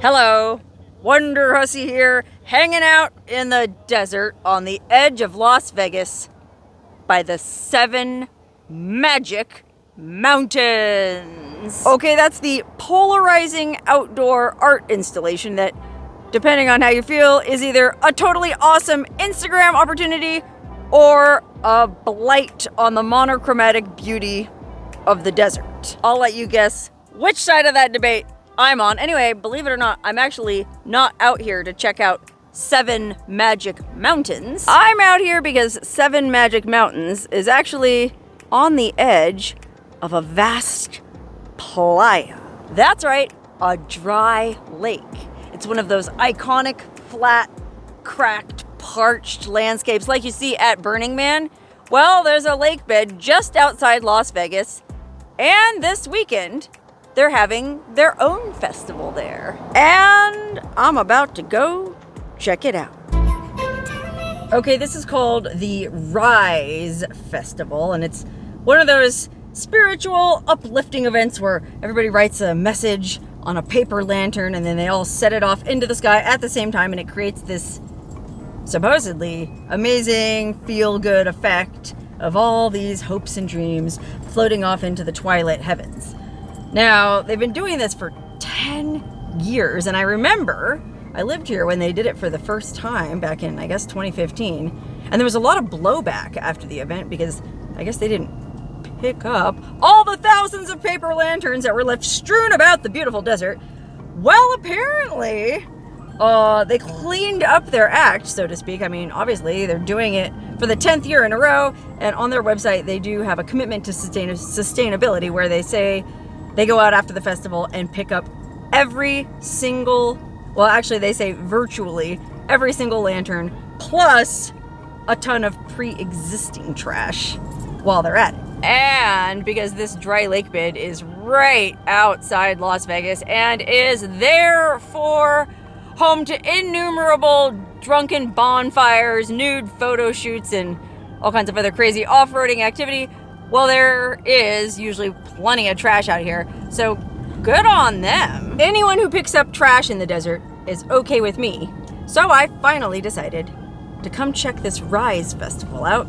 Hello, Wonderhussy here, hanging out in the desert on the edge of Las Vegas by the 7 magic mountains. Okay, that's the polarizing outdoor art installation that, depending on how you feel, is either a totally awesome Instagram opportunity or a blight on the monochromatic beauty of the desert. I'll let you guess which side of that debate I'm on. Anyway, believe it or not, I'm actually not out here to check out 7 magic mountains. I'm out here because 7 magic mountains is actually on the edge of a vast playa. That's right, a dry lake. It's one of those iconic, flat, cracked, parched landscapes like you see at Burning Man. Well, there's a lake bed just outside Las Vegas, and this weekend, they're having their own festival there. And I'm about to go check it out. Okay, this is called the Rise Festival, and it's one of those spiritual, uplifting events where everybody writes a message on a paper lantern and then they all set it off into the sky at the same time, and it creates this supposedly amazing, feel-good effect of all these hopes and dreams floating off into the twilight heavens. Now, they've been doing this for 10 years, and I remember I lived here when they did it for the first time back in, I guess, 2015, and there was a lot of blowback after the event because I guess they didn't pick up all the thousands of paper lanterns that were left strewn about the beautiful desert. Well, apparently, they cleaned up their act, so to speak. I mean, obviously, they're doing it for the 10th year in a row, and on their website, they do have a commitment to sustainability where they say they go out after the festival and pick up every single, well, actually, they say virtually every single lantern, plus a ton of pre-existing trash while they're at it. And because this dry lake bed is right outside Las Vegas and is therefore home to innumerable drunken bonfires, nude photo shoots, and all kinds of other crazy off-roading activity, well, there is usually plenty of trash out here, so good on them. Anyone who picks up trash in the desert is okay with me, so I finally decided to come check this Rise Festival out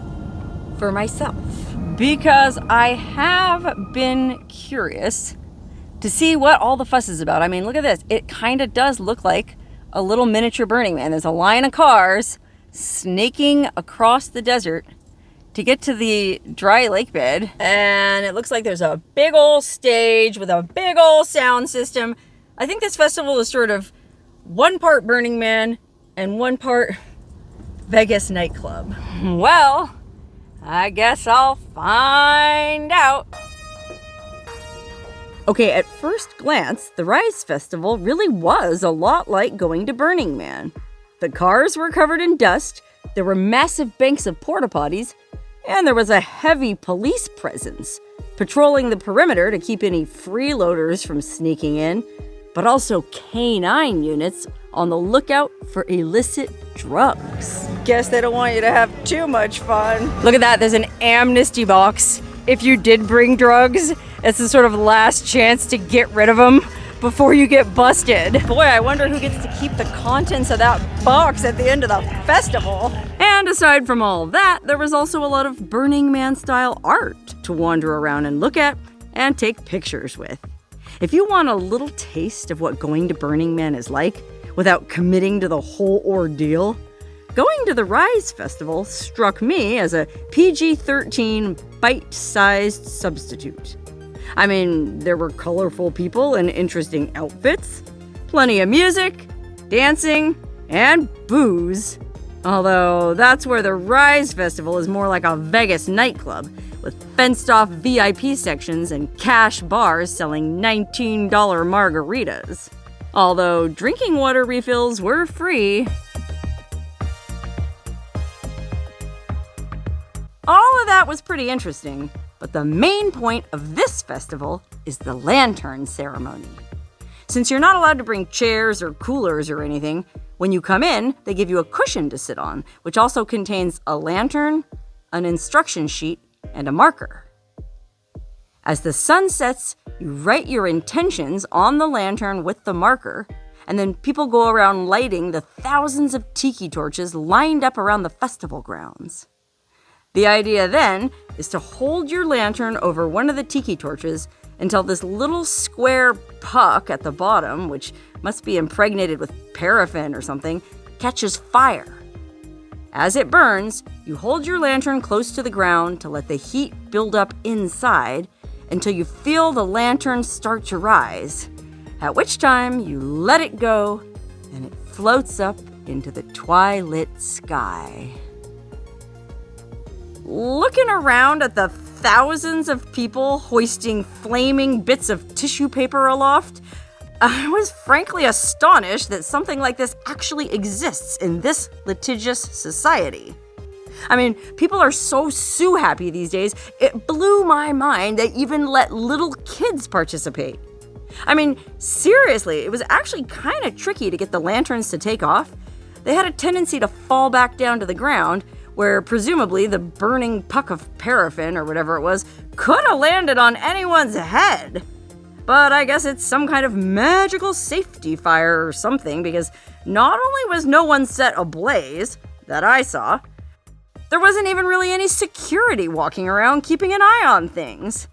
for myself. Because I have been curious to see what all the fuss is about. I mean, look at this. It kind of does look like a little miniature Burning Man. There's a line of cars snaking across the desert to get to the dry lake bed. And it looks like there's a big old stage with a big old sound system. I think this festival is sort of one part Burning Man and one part Vegas nightclub. Well, I guess I'll find out. Okay, at first glance, the Rise Festival really was a lot like going to Burning Man. The cars were covered in dust, there were massive banks of porta potties, and there was a heavy police presence, patrolling the perimeter to keep any freeloaders from sneaking in, but also canine units on the lookout for illicit drugs. Guess they don't want you to have too much fun. Look at that, there's an amnesty box. If you did bring drugs, it's the sort of last chance to get rid of them before you get busted. Boy, I wonder who gets to keep the contents of that box at the end of the festival. And aside from all that, there was also a lot of Burning Man style art to wander around and look at and take pictures with. If you want a little taste of what going to Burning Man is like without committing to the whole ordeal, going to the Rise Festival struck me as a PG-13 bite-sized substitute. I mean, there were colorful people in interesting outfits, plenty of music, dancing, and booze. Although that's where the Rise Festival is more like a Vegas nightclub, with fenced-off VIP sections and cash bars selling $19 margaritas. Although drinking water refills were free. All of that was pretty interesting, but the main point of this festival is the lantern ceremony. Since you're not allowed to bring chairs or coolers or anything, when you come in, they give you a cushion to sit on, which also contains a lantern, an instruction sheet, and a marker. As the sun sets, you write your intentions on the lantern with the marker, and then people go around lighting the thousands of tiki torches lined up around the festival grounds. The idea then is to hold your lantern over one of the tiki torches until this little square puck at the bottom, which must be impregnated with paraffin or something, catches fire. As it burns, you hold your lantern close to the ground to let the heat build up inside until you feel the lantern start to rise, at which time you let it go and it floats up into the twilit sky. Looking around at the thousands of people hoisting flaming bits of tissue paper aloft, I was frankly astonished that something like this actually exists in this litigious society. I mean, people are so happy these days, it blew my mind they even let little kids participate. I mean, seriously, it was actually kind of tricky to get the lanterns to take off. They had a tendency to fall back down to the ground, where presumably the burning puck of paraffin or whatever it was could have landed on anyone's head. But I guess it's some kind of magical safety fire or something, because not only was no one set ablaze, that I saw, there wasn't even really any security walking around keeping an eye on things.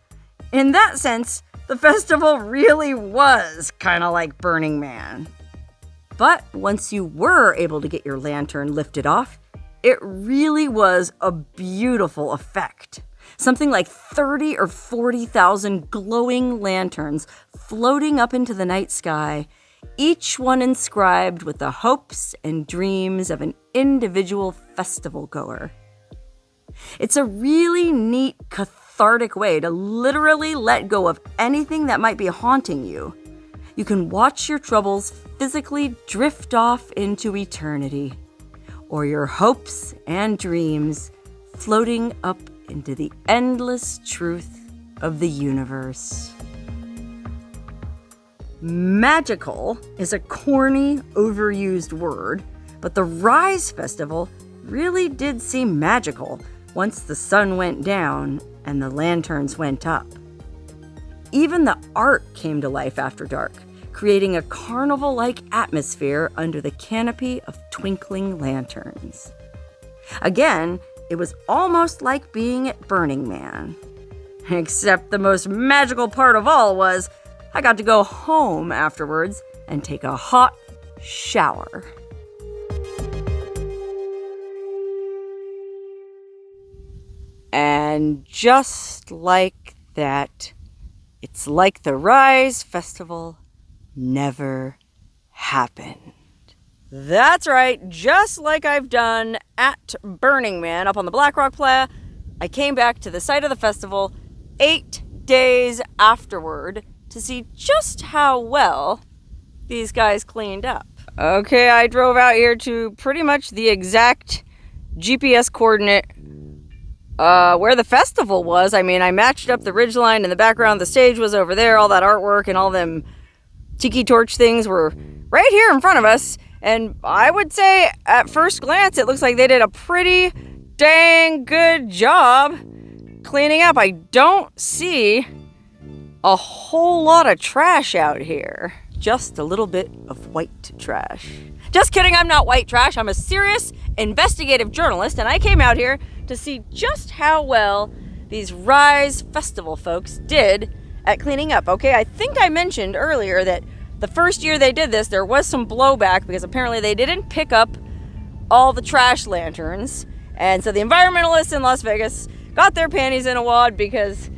In that sense, the festival really was kind of like Burning Man. But once you were able to get your lantern lifted off, it really was a beautiful effect. Something like 30 or 40,000 glowing lanterns floating up into the night sky, each one inscribed with the hopes and dreams of an individual festival goer. It's a really neat, cathartic way to literally let go of anything that might be haunting you. You can watch your troubles physically drift off into eternity, or your hopes and dreams floating up into the endless truth of the universe. Magical is a corny, overused word, but the Rise Festival really did seem magical once the sun went down and the lanterns went up. Even the art came to life after dark, creating a carnival-like atmosphere under the canopy of twinkling lanterns. Again, it was almost like being at Burning Man. Except the most magical part of all was I got to go home afterwards and take a hot shower. And just like that, it's like the Rise Festival never happened. That's right, just like I've done at Burning Man up on the Black Rock Playa, I came back to the site of the festival 8 days afterward to see just how well these guys cleaned up. Okay, I drove out here to pretty much the exact GPS coordinate where the festival was. I mean, I matched up the ridgeline in the background, the stage was over there, all that artwork and all them tiki torch things were right here in front of us. And I would say, at first glance, it looks like they did a pretty dang good job cleaning up. I don't see a whole lot of trash out here. Just a little bit of white trash. Just kidding, I'm not white trash. I'm a serious investigative journalist, and I came out here to see just how well these Rise Festival folks did at cleaning up. Okay, I think I mentioned earlier that the first year they did this, there was some blowback because apparently they didn't pick up all the trash lanterns. And so the environmentalists in Las Vegas got their panties in a wad because,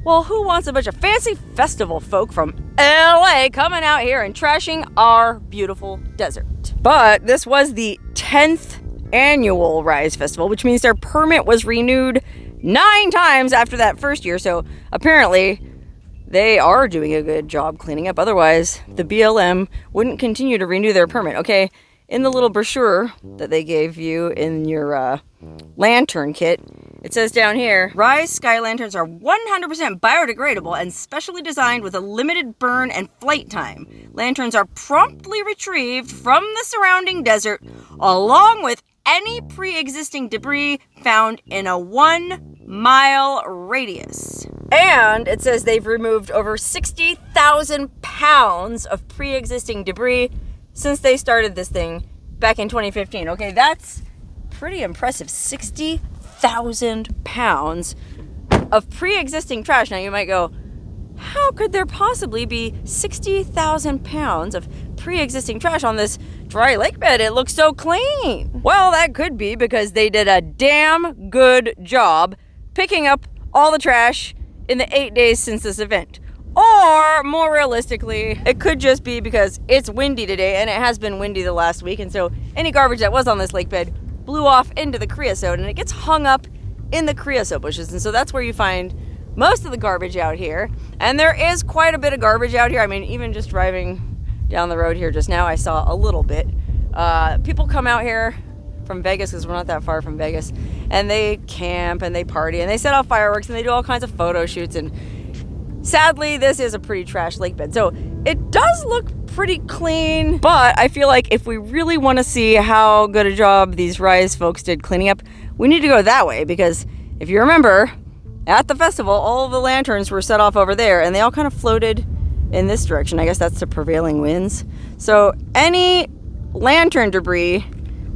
well, who wants a bunch of fancy festival folk from LA coming out here and trashing our beautiful desert? But this was the 10th annual Rise Festival, which means their permit was renewed 9 times after that first year. So apparently they are doing a good job cleaning up. Otherwise, the BLM wouldn't continue to renew their permit. Okay, in the little brochure that they gave you in your lantern kit, it says down here, Rise Sky Lanterns are 100% biodegradable and specially designed with a limited burn and flight time. Lanterns are promptly retrieved from the surrounding desert, along with any pre-existing debris found in a 1-mile radius. And it says they've removed over 60,000 pounds of pre-existing debris since they started this thing back in 2015. Okay, that's pretty impressive. 60,000 pounds of pre-existing trash. Now you might go, how could there possibly be 60,000 pounds of pre-existing trash on this dry lake bed? It looks so clean. Well, that could be because they did a damn good job picking up all the trash in the 8 days since this event. Or, more realistically, it could just be because it's windy today, and it has been windy the last week, and so any garbage that was on this lake bed blew off into the creosote, and it gets hung up in the creosote bushes, and so that's where you find most of the garbage out here. And there is quite a bit of garbage out here. I mean, even just driving down the road here just now, I saw a little bit. People come out here from Vegas, because we're not that far from Vegas, and they camp and they party and they set off fireworks and they do all kinds of photo shoots, and sadly, this is a pretty trash lake bed. So it does look pretty clean, but I feel like if we really want to see how good a job these Rise folks did cleaning up, we need to go that way, because if you remember, at the festival, all of the lanterns were set off over there, and they all kind of floated in this direction. I guess that's the prevailing winds. So any lantern debris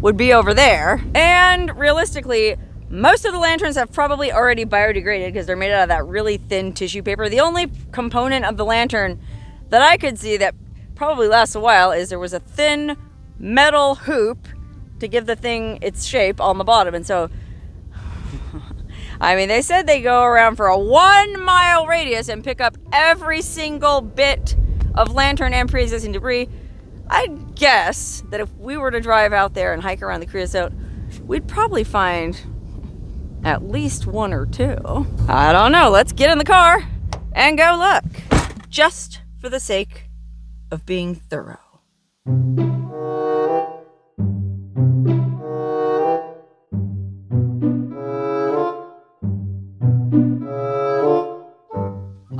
would be over there, and realistically, most of the lanterns have probably already biodegraded because they're made out of that really thin tissue paper. The only component of the lantern that I could see that probably lasts a while is there was a thin metal hoop to give the thing its shape on the bottom. And so, I mean, they said they go around for a 1 mile radius and pick up every single bit of lantern and pre-existing debris. I'd guess that if we were to drive out there and hike around the creosote, we'd probably find at least one or two. I don't know. Let's get in the car and go look, just for the sake of being thorough.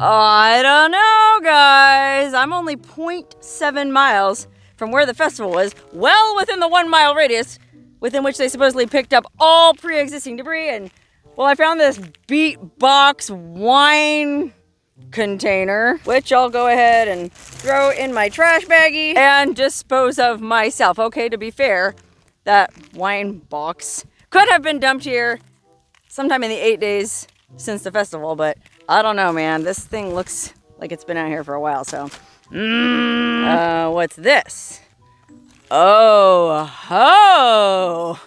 I don't know, guys. I'm only 0.7 miles from where the festival was, well within the 1 mile radius within which they supposedly picked up all pre-existing debris. And, well, I found this beatbox wine container, which I'll go ahead and throw in my trash baggie and dispose of myself. Okay, to be fair, that wine box could have been dumped here sometime in the 8 days since the festival, but I don't know, man. This thing looks like it's been out here for a while, so. What's this? Oh, ho!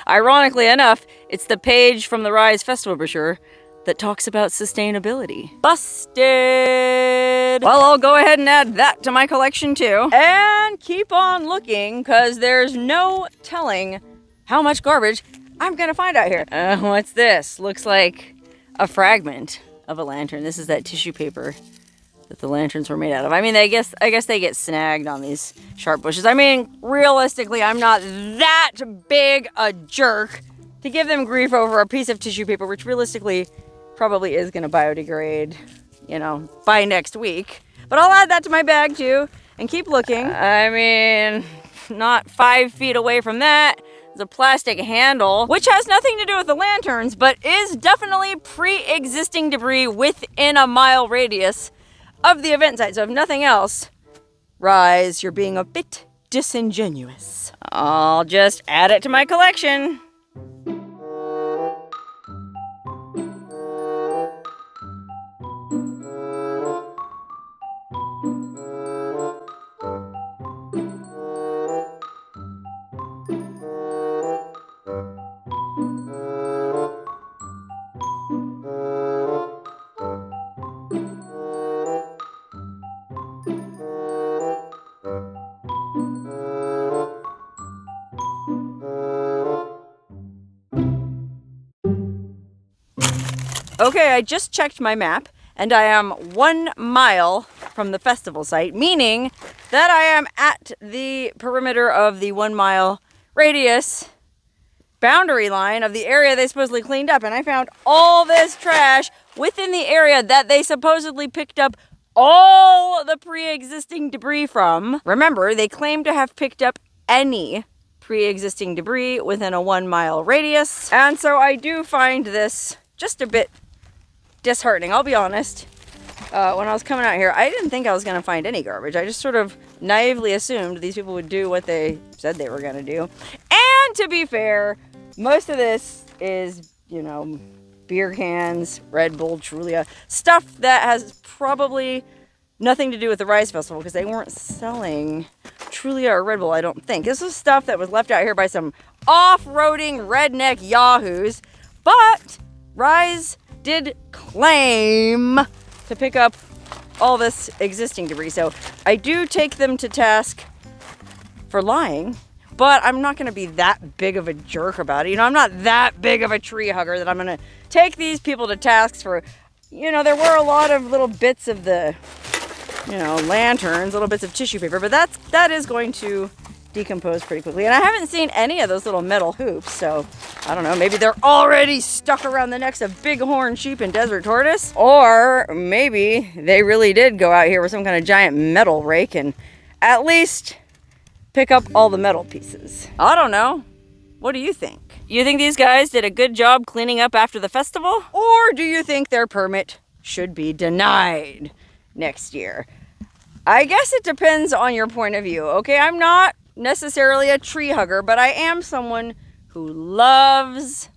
Ironically enough, it's the page from the Rise Festival brochure that talks about sustainability. Busted! Well, I'll go ahead and add that to my collection too. And keep on looking, because there's no telling how much garbage I'm gonna find out here. What's this? Looks like a fragment of a lantern. This is that tissue paper that the lanterns were made out of. I mean, I guess they get snagged on these sharp bushes. I mean, realistically, I'm not that big a jerk to give them grief over a piece of tissue paper, which realistically probably is gonna biodegrade, you know, by next week. But I'll add that to my bag too and keep looking. I mean, not 5 feet away from that, there's a plastic handle, which has nothing to do with the lanterns, but is definitely pre-existing debris within a mile radius of the event site. So if nothing else, Rise, you're being a bit disingenuous. I'll just add it to my collection. Okay, I just checked my map, and I am 1 mile from the festival site, meaning that I am at the perimeter of the 1 mile radius boundary line of the area they supposedly cleaned up. And I found all this trash within the area that they supposedly picked up all the pre-existing debris from. Remember, they claim to have picked up any pre-existing debris within a 1 mile radius. And so I do find this just a bit disheartening, I'll be honest. when I was coming out here, I didn't think I was going to find any garbage. I just sort of naively assumed these people would do what they said they were going to do. And to be fair, most of this is, you know, beer cans, Red Bull, Trulia, stuff that has probably nothing to do with the Rice Festival because they weren't selling Trulia or Red Bull, I don't think. This was stuff that was left out here by some off-roading redneck yahoos, but Rise did claim to pick up all this existing debris. So I do take them to task for lying, but I'm not going to be that big of a jerk about it. You know, I'm not that big of a tree hugger that I'm going to take these people to task for, you know, there were a lot of little bits of the, you know, lanterns, little bits of tissue paper, but that is going to decompose pretty quickly. And I haven't seen any of those little metal hoops, so I don't know, maybe they're already stuck around the necks of bighorn sheep and desert tortoise, or maybe they really did go out here with some kind of giant metal rake and at least pick up all the metal pieces. I don't know. What do you think? You think these guys did a good job cleaning up after the festival? Or do you think their permit should be denied next year? I guess it depends on your point of view. Okay, I'm not necessarily a tree hugger, but I am someone who loves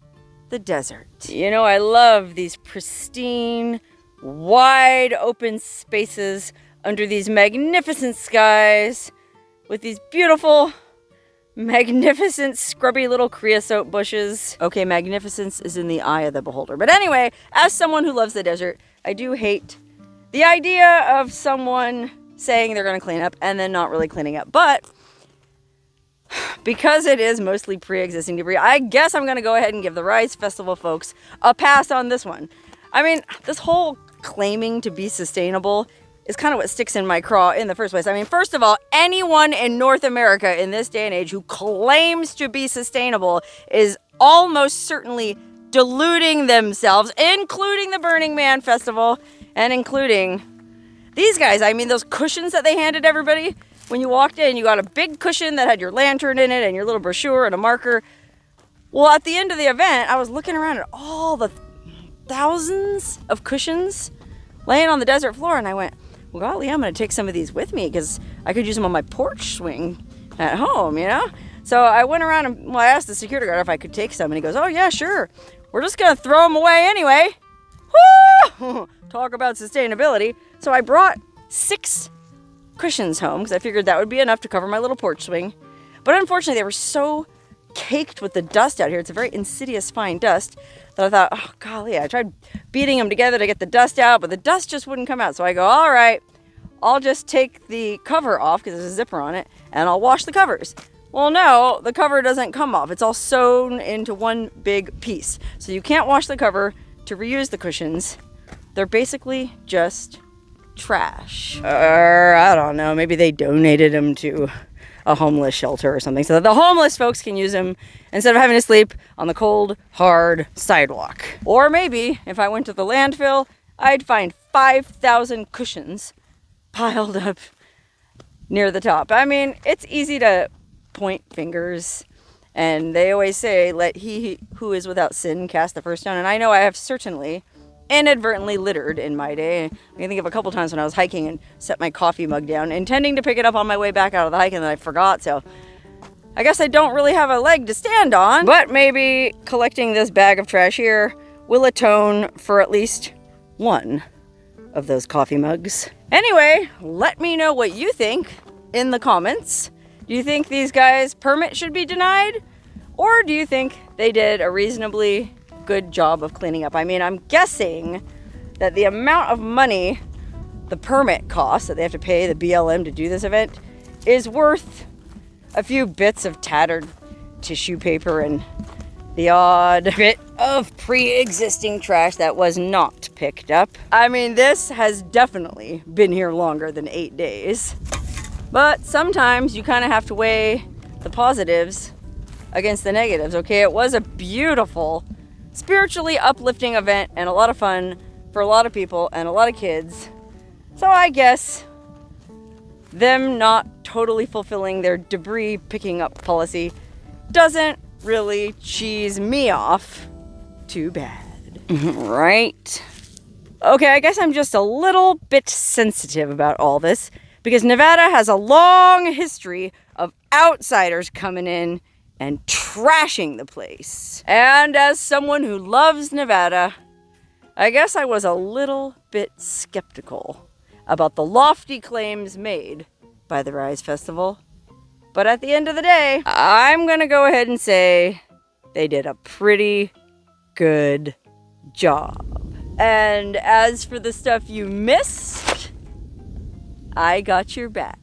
the desert. You know, I love these pristine, wide open spaces under these magnificent skies with these beautiful, magnificent, scrubby little creosote bushes. Okay, magnificence is in the eye of the beholder. But anyway, as someone who loves the desert, I do hate the idea of someone saying they're going to clean up and then not really cleaning up. But because it is mostly pre-existing debris, I guess I'm going to go ahead and give the Rise Festival folks a pass on this one. I mean, this whole claiming to be sustainable is kind of what sticks in my craw in the first place. I mean, first of all, anyone in North America in this day and age who claims to be sustainable is almost certainly deluding themselves, including the Burning Man Festival and including these guys. I mean, those cushions that they handed everybody. When you walked in, you got a big cushion that had your lantern in it and your little brochure and a marker. Well, at the end of the event, I was looking around at all the thousands of cushions laying on the desert floor, and I went, well, golly, I'm going to take some of these with me because I could use them on my porch swing at home, you know? So I went around and, well, I asked the security guard if I could take some, and he goes, oh, yeah, sure. We're just going to throw them away anyway. Woo! Talk about sustainability. So I brought 6 cushions home because I figured that would be enough to cover my little porch swing. But unfortunately, they were so caked with the dust out here. It's a very insidious fine dust that I thought, oh golly, I tried beating them together to get the dust out, but the dust just wouldn't come out. So I go, all right, I'll just take the cover off because there's a zipper on it and I'll wash the covers. Well, no, the cover doesn't come off. It's all sewn into one big piece. So you can't wash the cover to reuse the cushions. They're basically just trash. Or I don't know, maybe they donated them to a homeless shelter or something so that the homeless folks can use them instead of having to sleep on the cold, hard sidewalk. Or maybe if I went to the landfill, I'd find 5,000 cushions piled up near the top. I mean, it's easy to point fingers, and they always say, let he who is without sin cast the first stone. And I know I have certainly inadvertently littered in my day. I can think of a couple times when I was hiking and set my coffee mug down, intending to pick it up on my way back out of the hike, and then I forgot. So I guess I don't really have a leg to stand on, but maybe collecting this bag of trash here will atone for at least one of those coffee mugs. Anyway, let me know what you think in the comments. Do you think these guys' permit should be denied? Or do you think they did a reasonably good job of cleaning up? I mean, I'm guessing that the amount of money the permit costs that they have to pay the BLM to do this event is worth a few bits of tattered tissue paper and the odd bit of pre-existing trash that was not picked up. I mean, this has definitely been here longer than 8 days. But sometimes you kind of have to weigh the positives against the negatives, okay? It was a beautiful, spiritually uplifting event and a lot of fun for a lot of people and a lot of kids. So I guess them not totally fulfilling their debris picking up policy doesn't really cheese me off too bad. Right? Okay, I guess I'm just a little bit sensitive about all this because Nevada has a long history of outsiders coming in and trashing the place. And as someone who loves Nevada, I guess I was a little bit skeptical about the lofty claims made by the Rise Festival. But at the end of the day, I'm gonna go ahead and say they did a pretty good job. And as for the stuff you missed, I got your back.